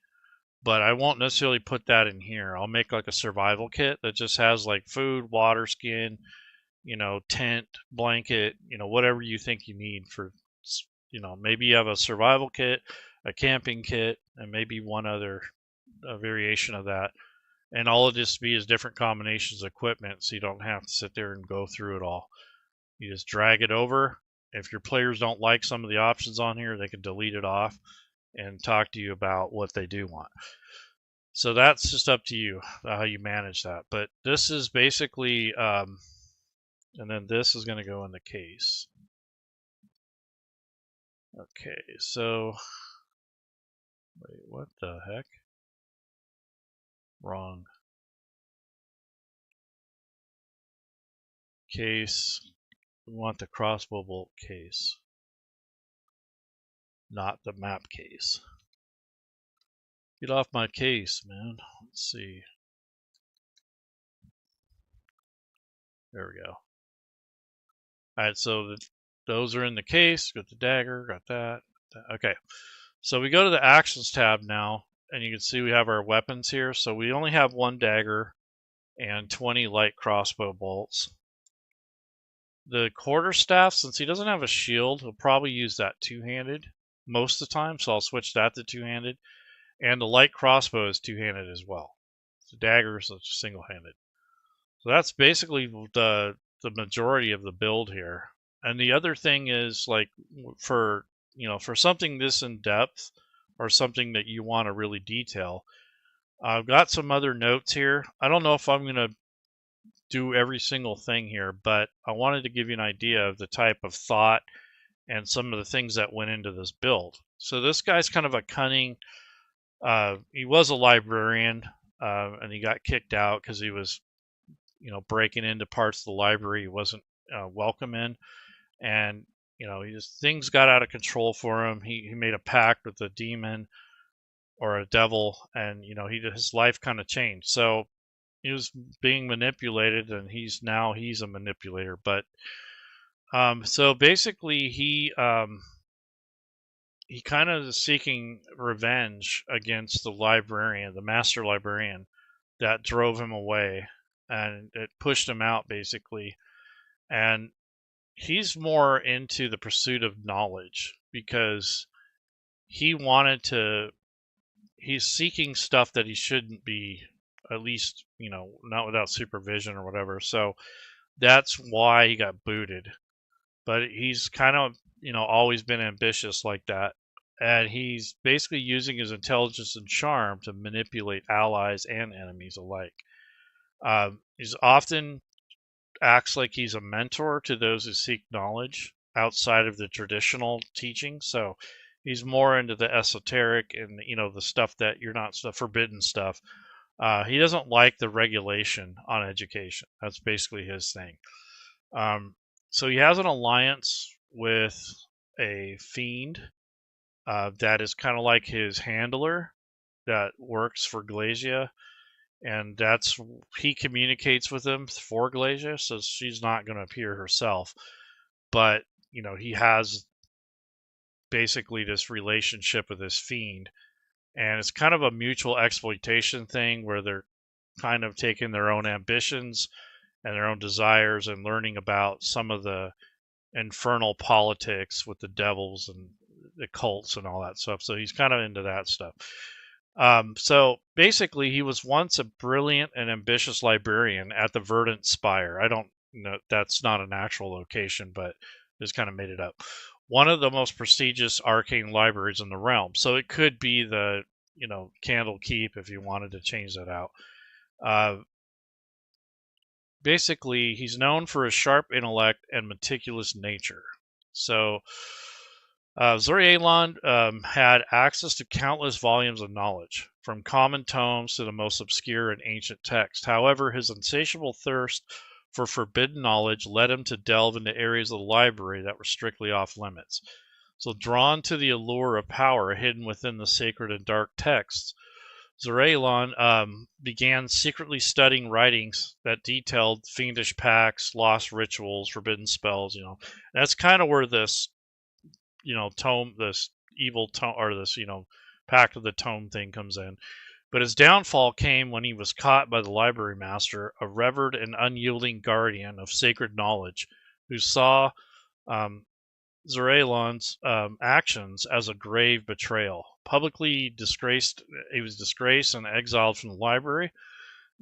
But I won't necessarily put that in here. I'll make like a survival kit that just has like food, water, skin, you know, tent, blanket, you know, whatever you think you need for, you know, maybe you have a survival kit, a camping kit, and maybe one other variation of that. And all it just be is different combinations of equipment, so you don't have to sit there and go through it all. You just drag it over. If your players don't like some of the options on here, they can delete it off and talk to you about what they do want. So that's just up to you how you manage that. But this is basically, and then this is going to go in the case. Okay, so, wait, what the heck? Wrong. Case, we want the crossbow bolt case, not the map case. Get off my case, man. Let's see. There we go. Alright, so those are in the case. Got the dagger, got that. Okay. So we go to the actions tab now, and you can see we have our weapons here. So we only have one dagger and 20 light crossbow bolts. The quarterstaff, since he doesn't have a shield, he'll probably use that two-handed most of the time, so I'll switch that to two-handed. And the light crossbow is two-handed as well. The dagger is single-handed. So that's basically the majority of the build here. And the other thing is, like, for something this in depth or something that you want to really detail, I've got some other notes here. I don't know if I'm going to do every single thing here, but I wanted to give you an idea of the type of thought and some of the things that went into this build. So this guy's kind of a cunning, he was a librarian, and he got kicked out because he was, you know, breaking into parts of the library he wasn't welcome in. And, you know, things got out of control for him. He made a pact with a demon or a devil, and, you know, his life kind of changed. So he was being manipulated, and he's a manipulator. But so basically he kind of is seeking revenge against the librarian, the master librarian, that drove him away, and it pushed him out basically. And he's more into the pursuit of knowledge because he's seeking stuff that he shouldn't be, at least, you know, not without supervision or whatever. So that's why he got booted. But he's kind of, you know, always been ambitious like that. And he's basically using his intelligence and charm to manipulate allies and enemies alike. He's often acts like he's a mentor to those who seek knowledge outside of the traditional teaching. So he's more into the esoteric and, you know, the stuff that you're not, the forbidden stuff. He doesn't like the regulation on education. That's basically his thing. So he has an alliance with a fiend that is kind of like his handler that works for Glacia, and he communicates with him for Glacia, so she's not going to appear herself. But, you know, he has basically this relationship with this fiend, and it's kind of a mutual exploitation thing where they're kind of taking their own ambitions and their own desires and learning about some of the infernal politics with the devils and the cults and all that stuff. So he's kind of into that stuff. So basically, he was once a brilliant and ambitious librarian at the Verdant Spire. I don't know, that's not an actual location, but just kind of made it up. One of the most prestigious arcane libraries in the realm. So it could be the, you know, Candle Keep if you wanted to change that out. Basically, he's known for his sharp intellect and meticulous nature. So Zorielon had access to countless volumes of knowledge, from common tomes to the most obscure and ancient texts. However, his insatiable thirst for forbidden knowledge led him to delve into areas of the library that were strictly off limits. So, drawn to the allure of power hidden within the sacred and dark texts, Zorielon began secretly studying writings that detailed fiendish pacts, lost rituals, forbidden spells. That's kind of where this, tome, this evil tome, or this, Pact of the Tome thing comes in. But his downfall came when he was caught by the library master, a revered and unyielding guardian of sacred knowledge, who saw um, Zorielon's actions as a grave betrayal. Publicly disgraced, he was disgraced and exiled from the library.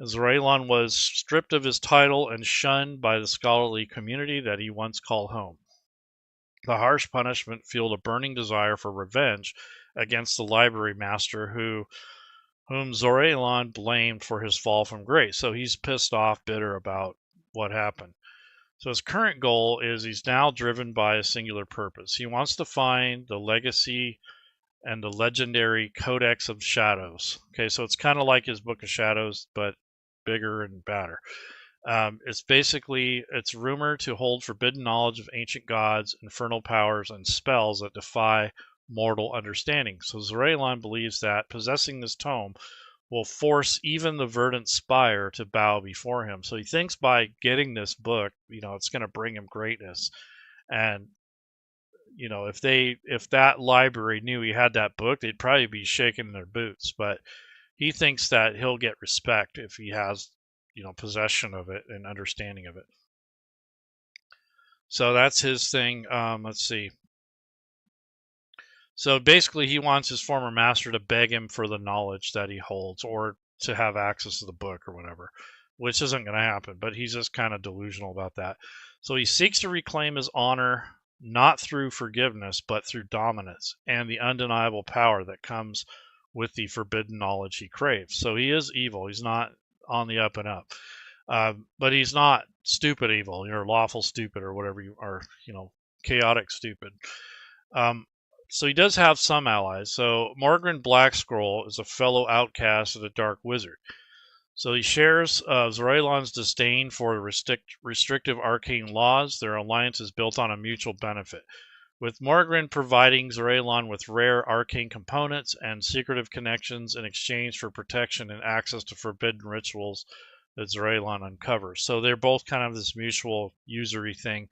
Zorielon was stripped of his title and shunned by the scholarly community that he once called home. The harsh punishment fueled a burning desire for revenge against the library master whom Zorielon blamed for his fall from grace. So he's pissed off, bitter about what happened. So his current goal is he's now driven by a singular purpose. He wants to find the legacy and the legendary Codex of Shadows. Okay, so it's kind of like his Book of Shadows, but bigger and badder. It's rumored to hold forbidden knowledge of ancient gods, infernal powers, and spells that defy mortal understanding. So Zorielon believes that possessing this tome will force even the verdant spire to bow before him. So he thinks by getting this book, it's going to bring him greatness. And if that library knew he had that book, they'd probably be shaking their boots. But he thinks that he'll get respect if he has, possession of it and understanding of it. So that's his thing. Let's see. So basically, he wants his former master to beg him for the knowledge that he holds, or to have access to the book or whatever, which isn't going to happen, but he's just kind of delusional about that. So he seeks to reclaim his honor not through forgiveness, but through dominance and the undeniable power that comes with the forbidden knowledge he craves. So he is evil. He's not on the up and up. But he's not stupid evil, lawful stupid, or whatever you are, chaotic stupid. So he does have some allies. So Morgan Blackscroll is a fellow outcast of the Dark Wizard. So he shares Zorielon's disdain for restrictive arcane laws. Their alliance is built on a mutual benefit, with Morgan providing Zorielon with rare arcane components and secretive connections in exchange for protection and access to forbidden rituals that Zorielon uncovers. So they're both kind of this mutual usury thing.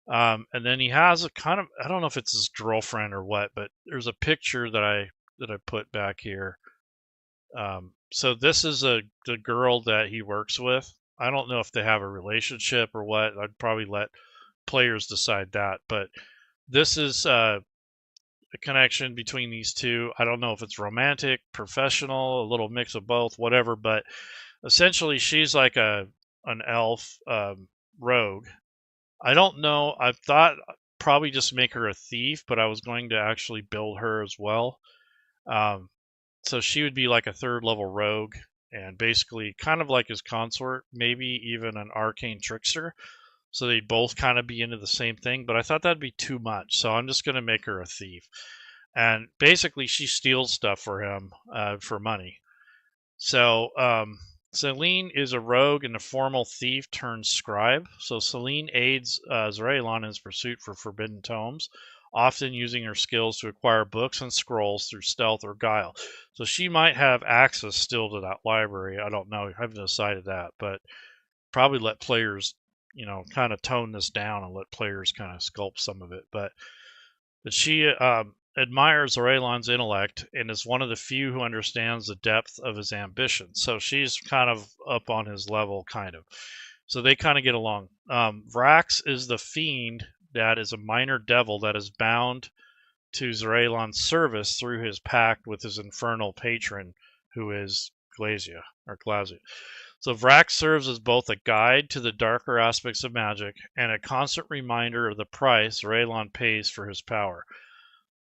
And then he has a kind of, I don't know if it's his girlfriend or what, but there's a picture that I put back here. So this is the girl that he works with. I don't know if they have a relationship or what. I'd probably let players decide that. But this is a connection between these two. I don't know if it's romantic, professional, a little mix of both, whatever. But essentially, she's like an elf rogue. I don't know. I thought probably just make her a thief, but I was going to actually build her as well. So she would be like a third level rogue, and basically kind of like his consort, maybe even an arcane trickster. So they'd both kind of be into the same thing, but I thought that'd be too much. So I'm just going to make her a thief. And basically she steals stuff for him for money. So Celine is a rogue and a formal thief turned scribe. So Celine aids Zorielon in his pursuit for forbidden tomes, often using her skills to acquire books and scrolls through stealth or guile. So she might have access still to that library. I don't know. I haven't decided that, but probably let players, kind of tone this down and let players kind of sculpt some of it. But she admires Zorielon's intellect and is one of the few who understands the depth of his ambition. So she's kind of up on his level, kind of. So they kind of get along. Vrax is the fiend that is a minor devil that is bound to Zorielon's service through his pact with his infernal patron, who is Glazia. So Vrax serves as both a guide to the darker aspects of magic and a constant reminder of the price Zorielon pays for his power.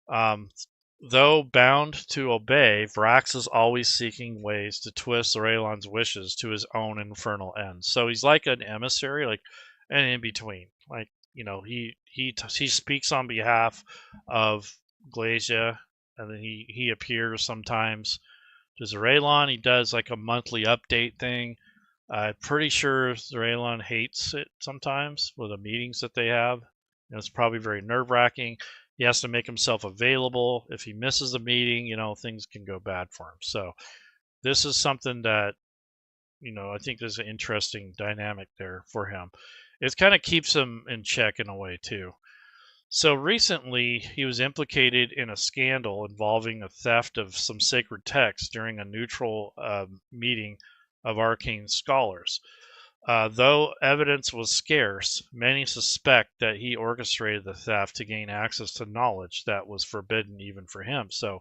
Though bound to obey, Vrax is always seeking ways to twist Zorielon's wishes to his own infernal ends. So he's like an emissary, like an in-between. Like, he speaks on behalf of Glazia, and then he appears sometimes to Zorielon. He does like a monthly update thing. I'm pretty sure Zorielon hates it sometimes with the meetings that they have. And it's probably very nerve-wracking. He has to make himself available. If he misses the meeting, things can go bad for him. So this is something that, I think there's an interesting dynamic there for him. It kind of keeps him in check in a way too. So recently, he was implicated in a scandal involving a theft of some sacred texts during a neutral meeting of arcane scholars. Though evidence was scarce, many suspect that he orchestrated the theft to gain access to knowledge that was forbidden even for him. So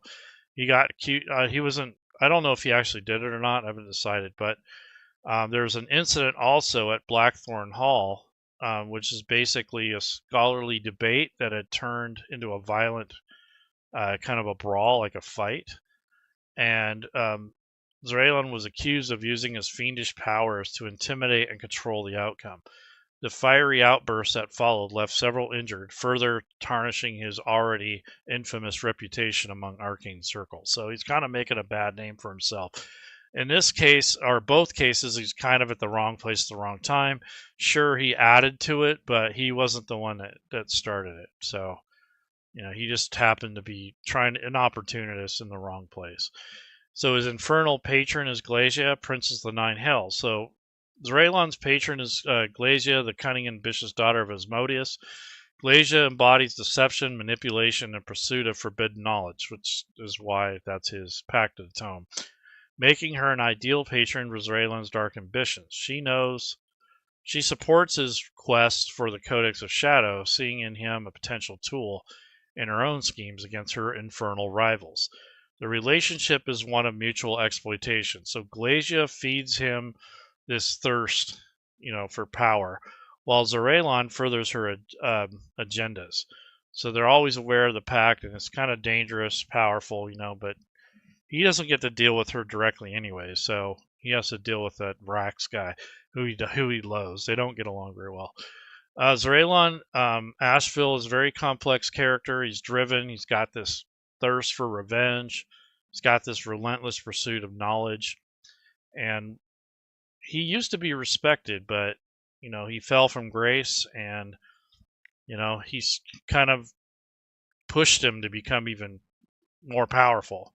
he got accused. He wasn't. I don't know if he actually did it or not. I haven't decided. But there was an incident also at Blackthorn Hall, which is basically a scholarly debate that had turned into a violent kind of a brawl, like a fight. And Zorielon was accused of using his fiendish powers to intimidate and control the outcome. The fiery outburst that followed left several injured, further tarnishing his already infamous reputation among arcane circles. So he's kind of making a bad name for himself. In this case, or both cases, he's kind of at the wrong place at the wrong time. Sure, he added to it, but he wasn't the one that started it. So, he just happened to be trying an opportunist in the wrong place. So his infernal patron is Glacia, Princess of the Nine Hells. So Zorielon's patron is Glacia, the cunning and ambitious daughter of Asmodeus. Glacia embodies deception, manipulation, and pursuit of forbidden knowledge, which is why that's his Pact of the Tome, making her an ideal patron for Zorielon's dark ambitions. She supports his quest for the Codex of Shadow, seeing in him a potential tool in her own schemes against her infernal rivals. The relationship is one of mutual exploitation. So Glacia feeds him this thirst, for power, while Zorielon furthers her agendas. So they're always aware of the Pact, and it's kind of dangerous, powerful, but he doesn't get to deal with her directly anyway. So he has to deal with that Rax guy who he loathes. They don't get along very well. Zorielon Ashveil is a very complex character. He's driven. He's got this thirst for revenge. He's got this relentless pursuit of knowledge. And he used to be respected, but, he fell from grace, and, he's kind of pushed him to become even more powerful.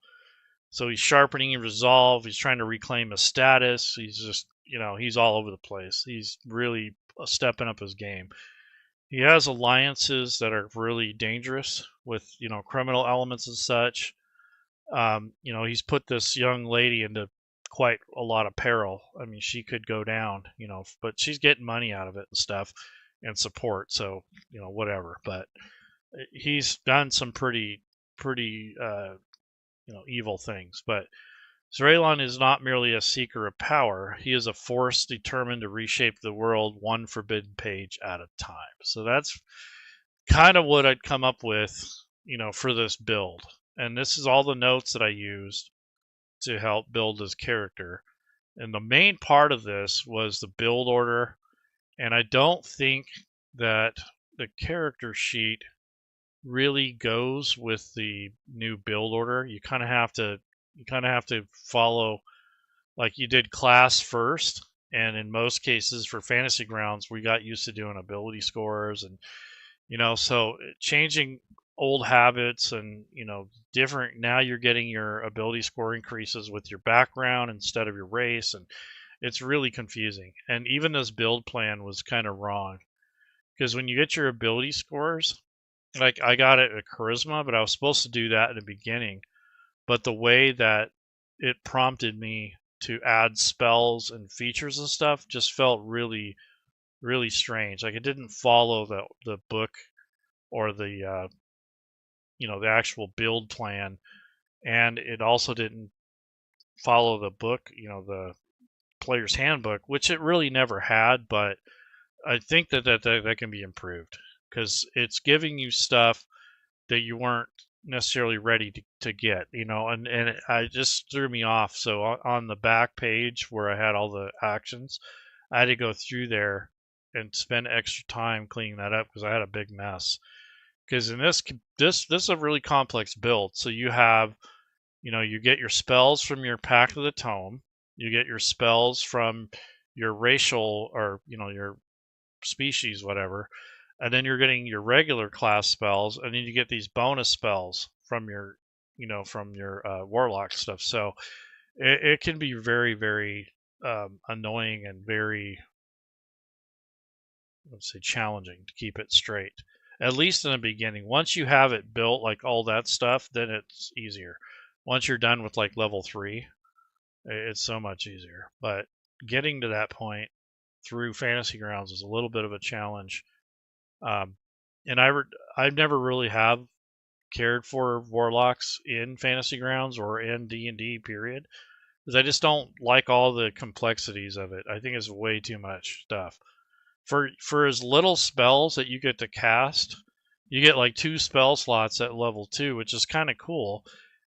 So he's sharpening his resolve. He's trying to reclaim his status. He's just, he's all over the place. He's really stepping up his game. He has alliances that are really dangerous with, criminal elements and such. He's put this young lady into quite a lot of peril. I mean, she could go down, but she's getting money out of it and stuff and support. So, whatever. But he's done some pretty, evil things. But Zorielon is not merely a seeker of power. He is a force determined to reshape the world one forbidden page at a time. So that's kind of what I'd come up with, for this build. And this is all the notes that I used to help build his character. And the main part of this was the build order. And I don't think that the character sheet really goes with the new build order. You kind of have to follow, like you did class first. And in most cases for Fantasy Grounds, we got used to doing ability scores and, so changing old habits and, different. Now you're getting your ability score increases with your background instead of your race. And it's really confusing. And even this build plan was kind of wrong, because when you get your ability scores, like I got it at charisma, but I was supposed to do that in the beginning. But the way that it prompted me to add spells and features and stuff just felt really, really strange. Like it didn't follow the book or the the actual build plan, and it also didn't follow the book, the player's handbook, which it really never had. But I think that can be improved, because it's giving you stuff that you weren't necessarily ready to get, and it just threw me off. So on the back page where I had all the actions, I had to go through there and spend extra time cleaning that up because I had a big mess. Because in this is a really complex build. So you have, you get your spells from your Pact of the Tome, you get your spells from your racial or your species, whatever, and then you're getting your regular class spells, and then you get these bonus spells from your warlock stuff. So it can be very, very annoying and very, let's say, challenging to keep it straight. At least in the beginning. Once you have it built, like all that stuff, then it's easier. Once you're done with like level 3, it's so much easier. But getting to that point through Fantasy Grounds is a little bit of a challenge. Um, and I never really have cared for warlocks in Fantasy Grounds or in D&D period, because I just don't like all the complexities of it. I think it's way too much stuff. For as little spells that you get to cast, you get like 2 spell slots at level 2, which is kind of cool,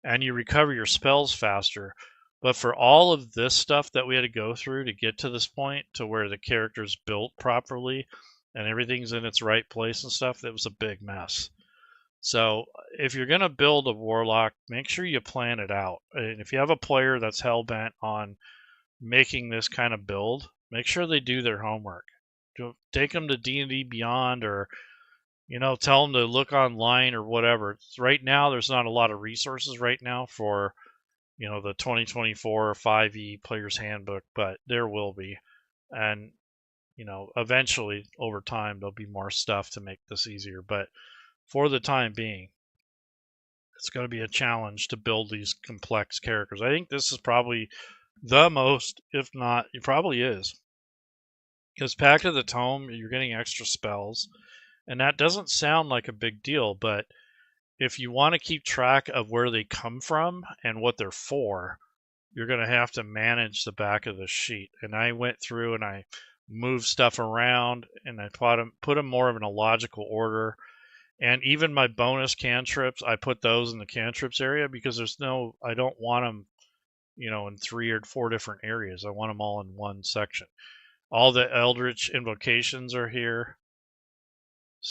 and you recover your spells faster. But for all of this stuff that we had to go through to get to this point, to where the character's built properly and everything's in its right place and stuff, that was a big mess. So if you're going to build a warlock, make sure you plan it out. And if you have a player that's hell-bent on making this kind of build, make sure they do their homework. Take them to D&D Beyond, or tell them to look online or whatever. Right now there's not a lot of resources right now for the 2024 5e Player's Handbook, but there will be. And eventually over time there'll be more stuff to make this easier, but for the time being, it's going to be a challenge to build these complex characters. I think this is probably the most, if not, it probably is. Because Pact of the Tome, you're getting extra spells, and that doesn't sound like a big deal, but if you want to keep track of where they come from and what they're for, you're going to have to manage the back of the sheet. And I went through and I moved stuff around, and I put them more of in a logical order. And even my bonus cantrips, I put those in the cantrips area, because I don't want them, in 3 or 4 different areas. I want them all in one section. All the Eldritch invocations are here.